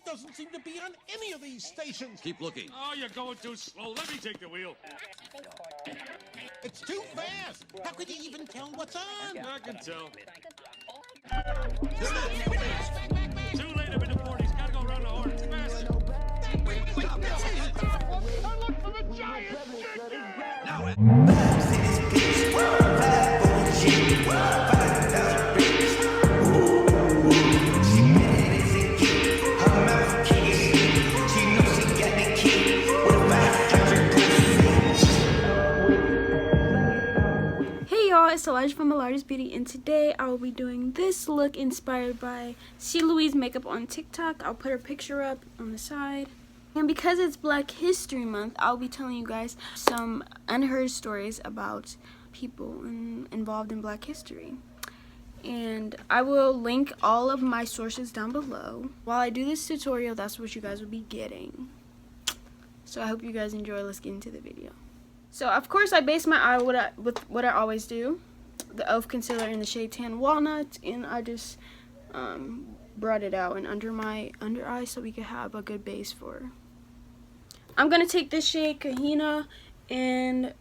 doesn't seem to be on any of these stations. Keep looking. Oh, you're going too slow. Let me take the wheel. It's too fast. How could you even tell what's on? I can tell. Too late. I'm in the 40s. Gotta go around the horn. Faster. I look for the giant chicken! Now it. Hey y'all, it's Elijah from Alijah's Beauty, and today I will be doing this look inspired by Mary Louise makeup on TikTok. I'll put her picture up on the side. And because it's Black History Month, I'll be telling you guys some unheard stories about people involved in Black history. And I will link all of my sources down below. While I do this tutorial, that's what you guys will be getting. So I hope you guys enjoy. Let's get into the video. So of course I base my eye with what I always do, the e.l.f. concealer in the shade Tan Walnut, and I just brought it out and under my under eye so we could have a good base for. I'm gonna take this shade Kahina and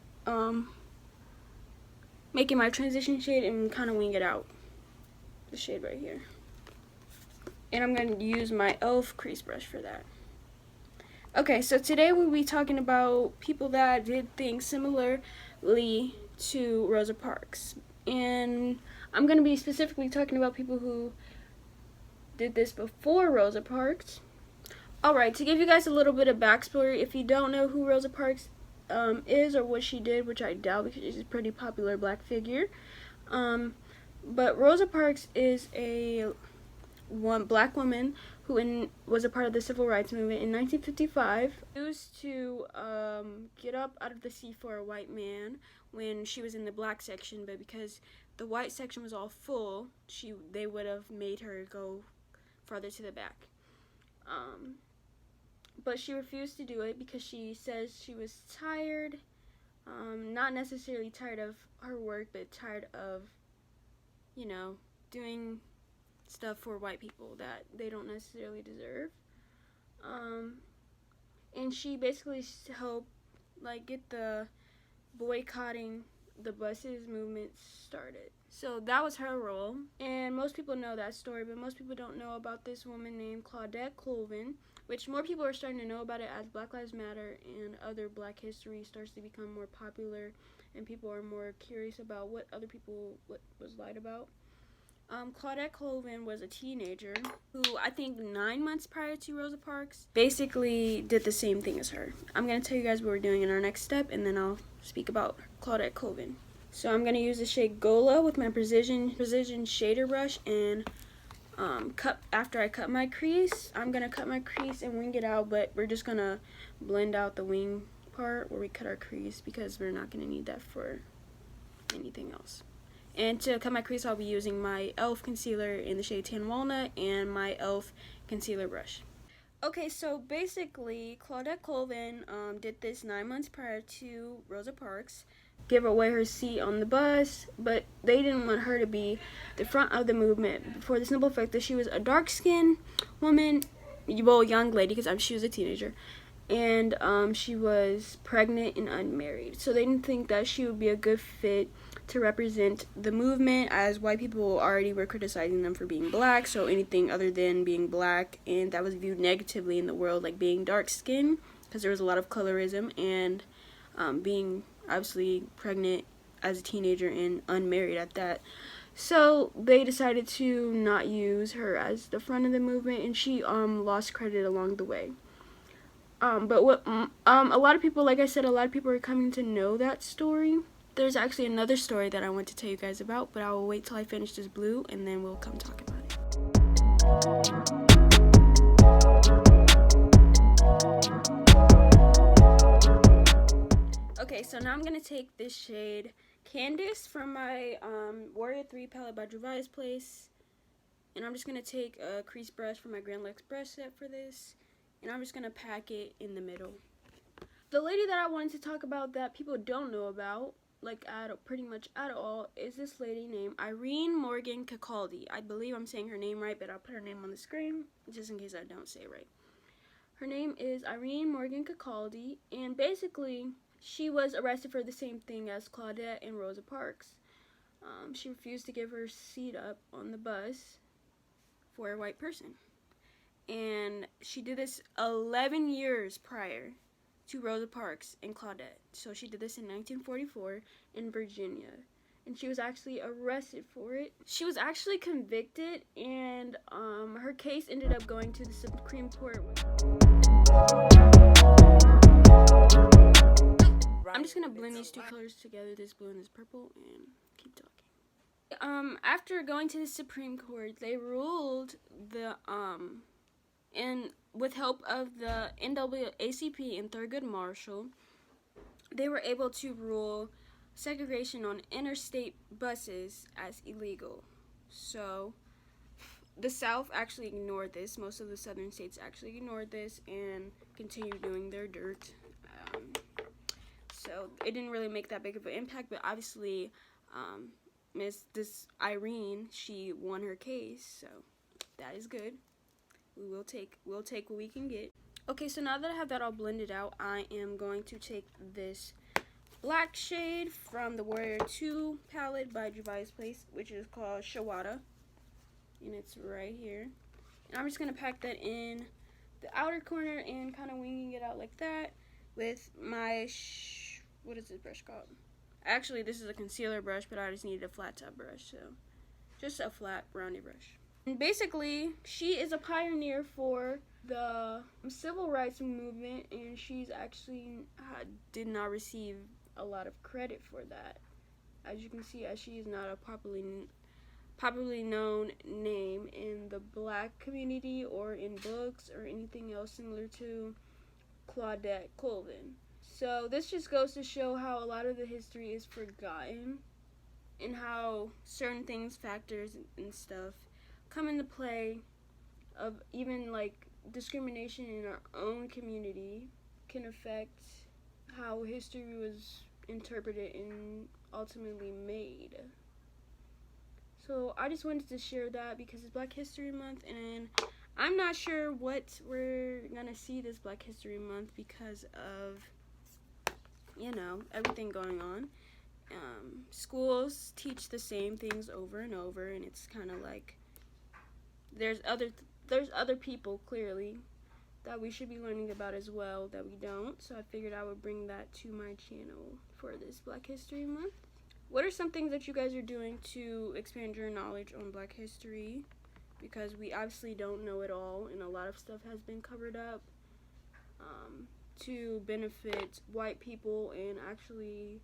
make it my transition shade and kind of wing it out. The shade right here, and I'm gonna use my e.l.f. crease brush for that. Okay, so today we'll be talking about people that did things similarly to Rosa Parks. And I'm going to be specifically talking about people who did this before Rosa Parks. Alright, to give you guys a little bit of backstory, if you don't know who Rosa Parks is or what she did, which I doubt because she's a pretty popular black figure. But Rosa Parks is a black woman who was a part of the civil rights movement in 1955. She used to get up out of the sea for a white man when she was in the black section, but because the white section was all full, they would have made her go farther to the back. But she refused to do it because she says she was tired, not necessarily tired of her work, but tired of, you know, doing stuff for white people that they don't necessarily deserve. And she basically helped get the boycotting the buses movement started. So that was her role, and most people know that story, but most people don't know about this woman named Claudette Colvin, which more people are starting to know about it as Black Lives Matter and other black history starts to become more popular and people are more curious about what other people was lied about. Claudette Colvin was a teenager who, I think 9 months prior to Rosa Parks, basically did the same thing as her. I'm going to tell you guys what we're doing in our next step, and then I'll speak about Claudette Colvin. So I'm going to use the shade Gola with my precision shader brush, and after I cut my crease, I'm going to cut my crease and wing it out, but we're just going to blend out the wing part where we cut our crease because we're not going to need that for anything else. And to cut my crease, I'll be using my e.l.f. concealer in the shade Tan Walnut and my e.l.f. concealer brush. Okay, so basically, Claudette Colvin did this 9 months prior to Rosa Parks, give away her seat on the bus, but they didn't want her to be the front of the movement for the simple fact that she was a dark-skinned woman, well, young lady, because she was a teenager, and she was pregnant and unmarried. So they didn't think that she would be a good fit to represent the movement, as white people already were criticizing them for being black, so anything other than being black, and that was viewed negatively in the world, like being dark skinned, because there was a lot of colorism, and being obviously pregnant as a teenager and unmarried at that. So they decided to not use her as the front of the movement, and she lost credit along the way. But what a lot of people, like I said, a lot of people are coming to know that story. There's actually another story that I want to tell you guys about, but I will wait till I finish this blue and then we'll come talk about it. Okay, so now I'm going to take this shade Candice from my Warrior 3 palette by Gervais Place. And I'm just going to take a crease brush from my Grand Lux brush set for this. And I'm just going to pack it in the middle. The lady that I wanted to talk about that people don't know about like pretty much at all, is this lady named Irene Morgan Kikaldy. I believe I'm saying her name right, but I'll put her name on the screen just in case I don't say it right. Her name is Irene Morgan Kikaldy, and basically she was arrested for the same thing as Claudette and Rosa Parks. She refused to give her seat up on the bus for a white person. And she did this 11 years prior to Rosa Parks and Claudette. So she did this in 1944 in Virginia. And she was actually arrested for it. She was actually convicted, and her case ended up going to the Supreme Court. I'm just gonna blend these two colors together, this blue and this purple, and keep talking. After going to the Supreme Court, they ruled and with help of the NAACP and Thurgood Marshall, they were able to rule segregation on interstate buses as illegal. So the South actually ignored this. Most of the southern states actually ignored this and continued doing their dirt. So it didn't really make that big of an impact, but obviously this Irene, she won her case, so that is good. We'll take what we can get. Okay, so now that I have that all blended out, I am going to take this black shade from the Warrior 2 palette by Gervais Place, which is called Shawada, and it's right here. And I'm just going to pack that in the outer corner and kind of winging it out like that with my, what is this brush called? Actually, this is a concealer brush, but I just needed a flat top brush, so just a flat, rounded brush. And basically, she is a pioneer for the civil rights movement, and she's actually did not receive a lot of credit for that. As you can see, as she is not a popularly known name in the black community or in books or anything else similar to Claudette Colvin. So this just goes to show how a lot of the history is forgotten and how certain things, factors and stuff come into play of even like discrimination in our own community can affect how history was interpreted and ultimately made. So I just wanted to share that because it's Black History Month, and I'm not sure what we're gonna see this Black History Month because of, you know, everything going on. Schools teach the same things over and over, and it's kind of like there's other people clearly that we should be learning about as well that we don't. So I figured I would bring that to my channel for this Black History Month. What are some things that you guys are doing to expand your knowledge on Black history? Because we obviously don't know it all, and a lot of stuff has been covered up to benefit white people and actually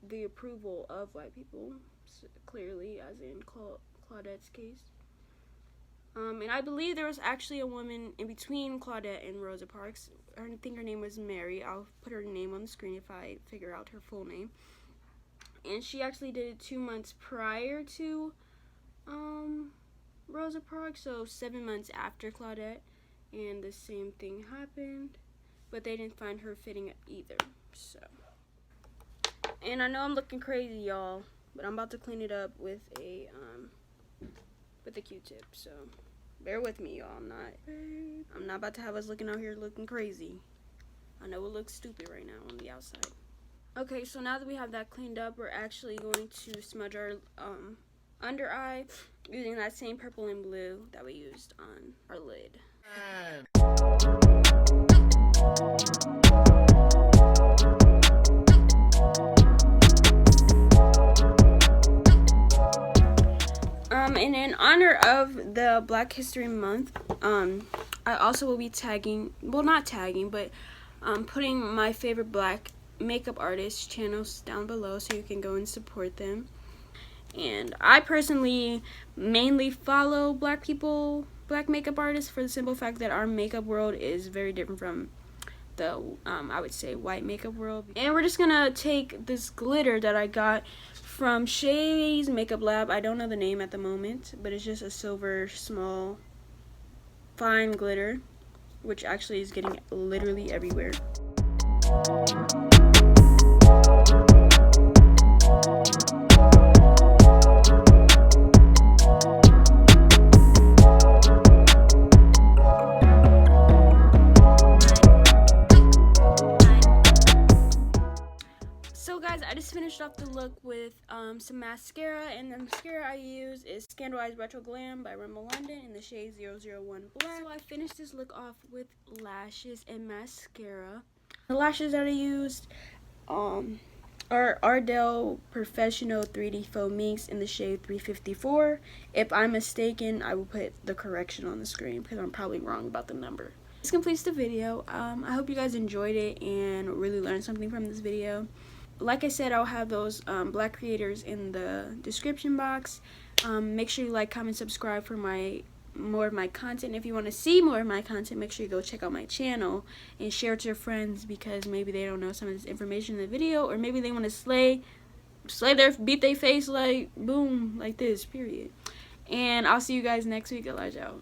the approval of white people, clearly, as in Claudette's case. And I believe there was actually a woman in between Claudette and Rosa Parks. I think her name was Mary. I'll put her name on the screen if I figure out her full name. And she actually did it 2 months prior to Rosa Parks, so 7 months after Claudette. And the same thing happened, but they didn't find her fitting either. So, and I know I'm looking crazy, y'all, but I'm about to clean it up with a Q-tip. So bear with me, y'all. I'm not about to have us looking out here looking crazy. I know it looks stupid right now on the outside. Okay, so now that we have that cleaned up, we're actually going to smudge our under eye using that same purple and blue that we used on our lid. And in honor of the Black History Month, I also will be tagging, well, not tagging, but putting my favorite black makeup artist channels down below so you can go and support them. And I personally mainly follow black makeup artists for the simple fact that our makeup world is very different from the I would say white makeup world. And we're just gonna take this glitter that I got from Shay's Makeup Lab. I don't know the name at the moment, but it's just a silver small fine glitter, which actually is getting literally everywhere. finished off the look with some mascara, and the mascara I use is Scandal Eyes Retro Glam by Rimmel London in the shade 001 Black. So I finished this look off with lashes and mascara. The lashes that I used are Ardell Professional 3D Faux Minks in the shade 354. If I'm mistaken, I will put the correction on the screen because I'm probably wrong about the number. This completes the video. I hope you guys enjoyed it and really learned something from this video. Like I said, I'll have those black creators in the description box. Make sure you like, comment, subscribe for more of my content. If you want to see more of my content, make sure you go check out my channel and share it to your friends, because maybe they don't know some of this information in the video, or maybe they want to beat their face like boom, like this, period. And I'll see you guys next week. Elijah out.